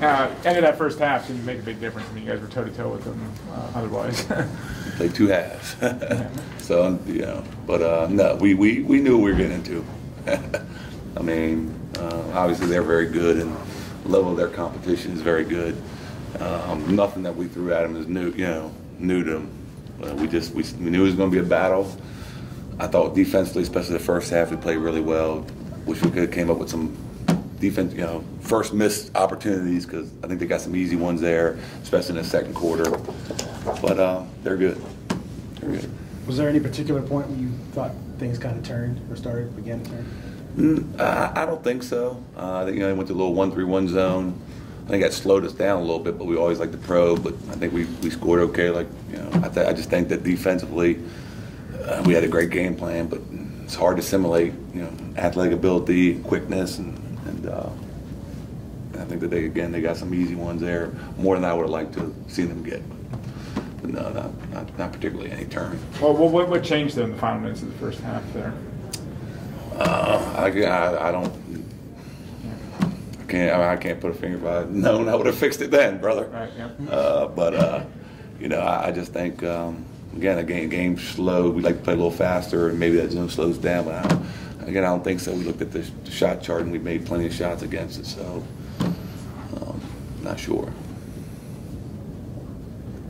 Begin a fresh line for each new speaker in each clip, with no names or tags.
End of that first half didn't make a big difference. I mean, you guys were toe-to-toe with them otherwise.
We played 2 halves. So, you know, but no, we knew what we were getting into. I mean, obviously they're very good, and the level of their competition is very good. Nothing that we threw at them is new, you know, new to them. We knew it was going to be a battle. I thought defensively, especially the first half, we played really well. Wish we could have came up with some defense, you know, first missed opportunities, because I think they got some easy ones there, especially in the second quarter. But they're good. They're good.
Was there any particular point when you thought things kind of turned or began to turn?
I don't think so. I think, you know, they went to a little 1-3-1 zone. I think that slowed us down a little bit, but we always like to probe. But I think we scored okay. Like, you know, I just think that defensively we had a great game plan, but it's hard to simulate, you know, athletic ability, quickness, and I think that they got some easy ones there, more than I would have liked to see them get. But no, not particularly any turn.
Well, what changed in the final minutes of the first half there?
I can't put a finger by it. No, I would have fixed it then, brother.
Right. Yeah.
You know, I just think again, a game slow. We like to play a little faster, and maybe that zone slows down. But I don't think so. We looked at the shot chart, and we made plenty of shots against it. So, not sure.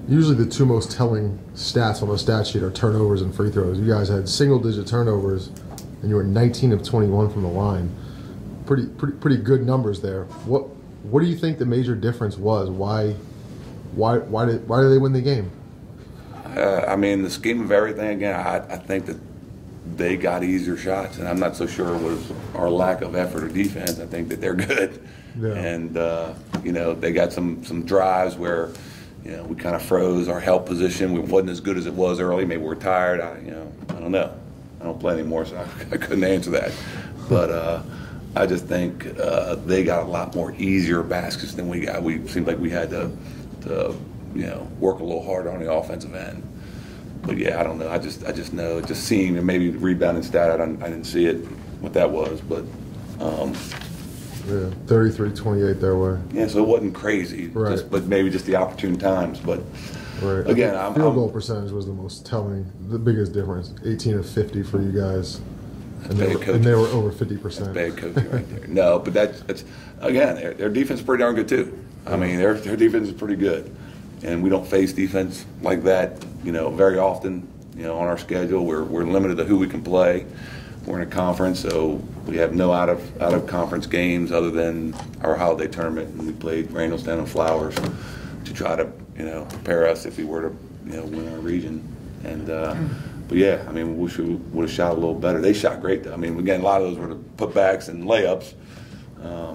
Usually the 2 most telling stats on the stat sheet are turnovers and free throws. You guys had single-digit turnovers, and you were 19 of 21 from the line. Pretty good numbers there. What do you think the major difference was? Why did they win the game?
I mean, the scheme of everything. Again, I think that they got easier shots, and I'm not so sure it was our lack of effort or defense. I think that they're good,
yeah.
And you know, they got some drives where, you know, we kind of froze our help position. We wasn't as good as it was early. Maybe we're tired. I don't know. I don't play anymore, so I couldn't answer that. But I just think they got a lot more easier baskets than we got. We seemed like we had to you know, work a little harder on the offensive end. But yeah, I don't know. I just know it just seemed, and maybe the rebounding stat, I didn't see it what that was, but
yeah, 33-28 their way.
Yeah, so it wasn't crazy,
right?
But maybe just the opportune times. But
right.
Again,
field goal percentage was the most telling, the biggest difference. 18 of 50 for you guys. And they were over 50%.
Bad coaching right there. No, but that's again, their defense is pretty darn good too. I mean, their defense is pretty good, and we don't face defense like that, you know, very often. You know, on our schedule, we're limited to who we can play. We're in a conference, so we have no out of conference games other than our holiday tournament, and we played Randallstown and Flowers to try to, you know, prepare us if we were to, you know, win our region. And but yeah, I mean, we would have shot a little better. They shot great, though. I mean, again, a lot of those were the putbacks and layups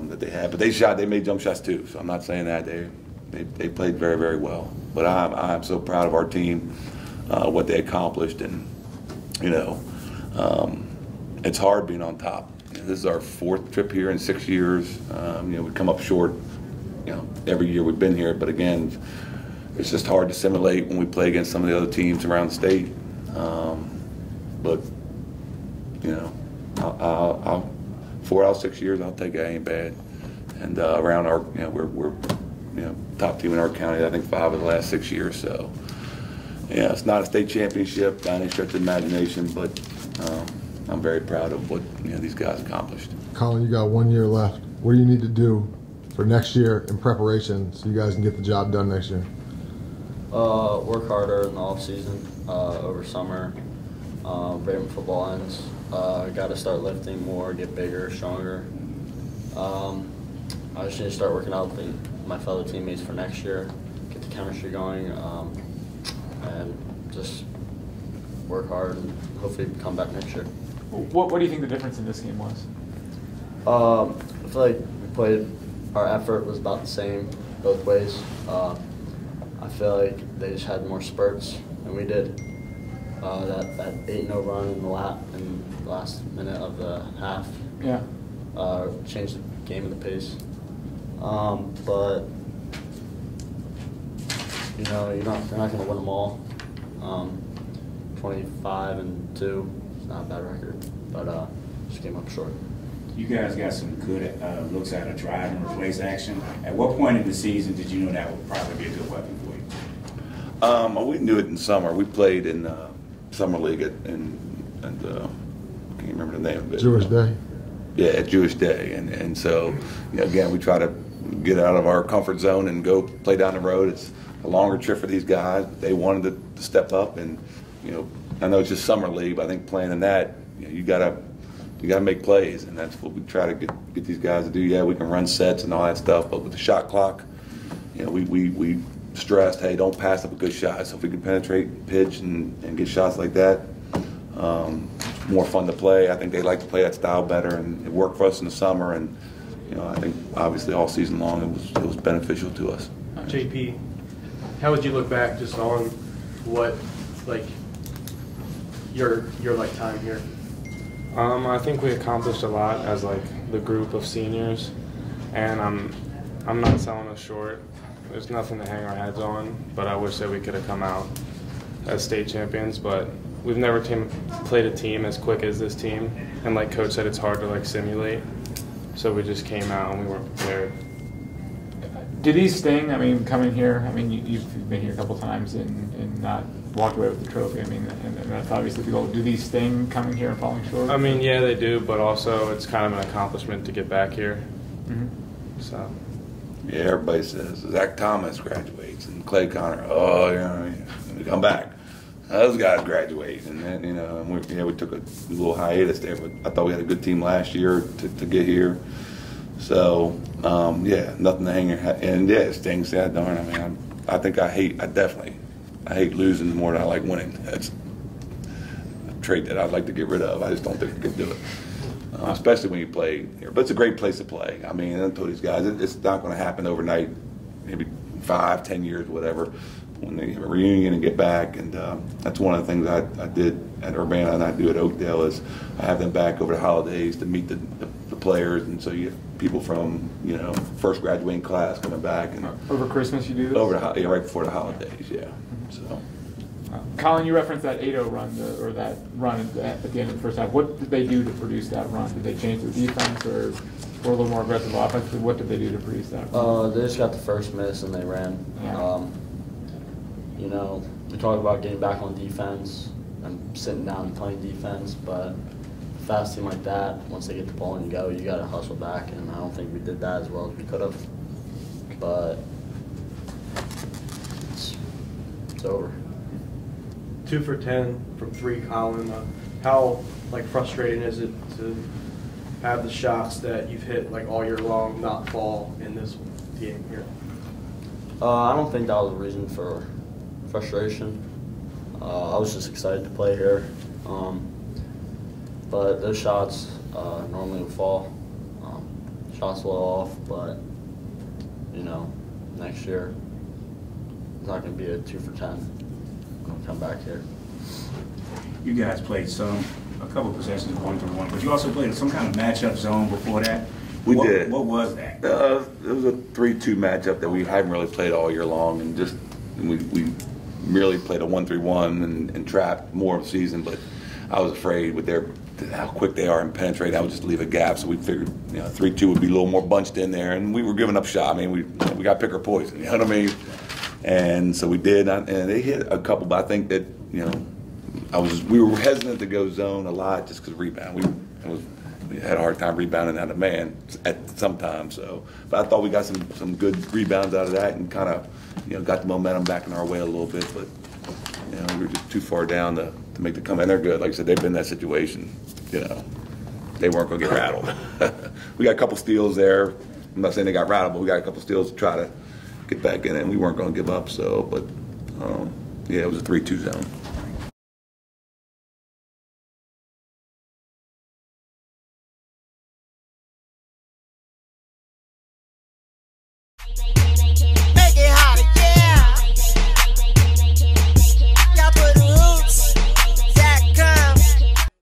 that they had, but they made jump shots too. So I'm not saying that they played very, very well. But I'm so proud of our team, what they accomplished, and you know, it's hard being on top. This is our 4th trip here in 6 years. You know, we come up short, you know, every year we've been here. But again, it's just hard to simulate when we play against some of the other teams around the state. But you know, I'll 4 out of 6 years, I'll take it. Ain't bad. And around our, you know, we're you know, top team in our county. I think 5 of the last 6 years. So yeah, it's not a state championship by any stretch of the imagination, but I'm very proud of what, you know, these guys accomplished.
Colin, you got 1 year left. What do you need to do for next year in preparation so you guys can get the job done next year?
Work harder in the off season, over summer, right when football ends. Got to start lifting more, get bigger, stronger. I just need to start working out with my fellow teammates for next year, get the chemistry going, and just work hard and hopefully come back next year.
What do you think the difference in this game was?
I feel like our effort was about the same both ways. I feel like they just had more spurts than we did. That 8-0 run in the last minute of the half,
yeah,
changed the game and the pace. But you know, you're not going to win them all. 25-2 is not a bad record, but just came up short.
You guys got some good looks out of drive and replace action. At what point in the season did you know that would probably be a good weapon for you?
We knew it in summer. We played in summer league and can't remember the name of it.
Jewish Day.
Yeah, at Jewish Day, and so again, we try to get out of our comfort zone and go play down the road. It's a longer trip for these guys. They wanted to step up, and I know it's just summer league, but I think playing in that, you gotta make plays, and that's what we try to get these guys to do. Yeah, we can run sets and all that stuff, but with the shot clock, we stressed, hey, don't pass up a good shot. So if we can penetrate, pitch, and get shots like that, more fun to play. I think they like to play that style better, and it worked for us in the summer. And I think obviously all season long it was beneficial to us.
JP, how would you look back just on what your time here?
I think we accomplished a lot as the group of seniors, and I'm not selling us short. There's nothing to hang our heads on, but I wish that we could have come out as state champions. But we've never played a team as quick as this team, and like Coach said, it's hard to simulate. So we just came out and we weren't prepared.
Do these sting? I mean, coming here, I mean, you've been here a couple times and not walked away with the trophy. I mean, and that's obviously the goal. Do these sting coming here and falling short?
I mean, yeah, they do, but also it's kind of an accomplishment to get back here.
Mm-hmm.
So.
Yeah, everybody says Zach Thomas graduates and Clay Connor. Oh, come back. Those guys graduate, and then we took a little hiatus there. But I thought we had a good team last year to get here. So nothing to hang your hat. And yeah, it stings. Yeah, darn. I mean, I think I hate losing more than I like winning. That's a trait that I'd like to get rid of. I just don't think we can do it. Especially when you play here. But it's a great place to play. I mean, I told these guys, it's not going to happen overnight, maybe 5, 10 years, whatever, when they have a reunion and get back. And that's one of the things I did at Urbana and I do at Oakdale is I have them back over the holidays to meet the players. And so you have people from, first graduating class coming back. And
over Christmas you do this?
Right before the holidays, yeah. So.
Colin, you referenced that 8-0 run, or that run at the end of the first half. What did they do to produce that run? Did they change the defense or a little more aggressive offense? What did they do to produce that run?
They just got the first miss and they ran.
Yeah.
We talk about getting back on defense and sitting down and playing defense, but a fast team like that, once they get the ball and you got to hustle back, and I don't think we did that as well as we could have. But it's over.
2 for 10 from 3, Colin. How frustrating is it to have the shots that you've hit all year long not fall in this game here?
I don't think that was a reason for frustration. I was just excited to play here. But those shots normally would fall. Shots a little off, but next year it's not going to be a 2 for 10. Come back here.
You guys played a couple possessions of 1-3-1, but you also played some kind of matchup zone before that.
We did.
What was that?
It was a 3-2 matchup that we haven't really played all year long, and we really played a 1-3-1 and trapped more of the season. But I was afraid with how quick they are and penetrate, I would just leave a gap. So we figured 3-2 would be a little more bunched in there, and we were giving up shot. I mean, we got pick or poison. You know what I mean? And so we did, and they hit a couple. But I think that we were hesitant to go zone a lot just because rebound. We had a hard time rebounding out of man at some time. So, but I thought we got some good rebounds out of that and kind of got the momentum back in our way a little bit. But we were just too far down to make the comeback. And they're good. Like I said, they've been in that situation. They weren't going to get rattled. We got a couple steals there. I'm not saying they got rattled, but we got a couple steals to try to get back in it, and we weren't going to give up. So, but it was a 3-2 zone.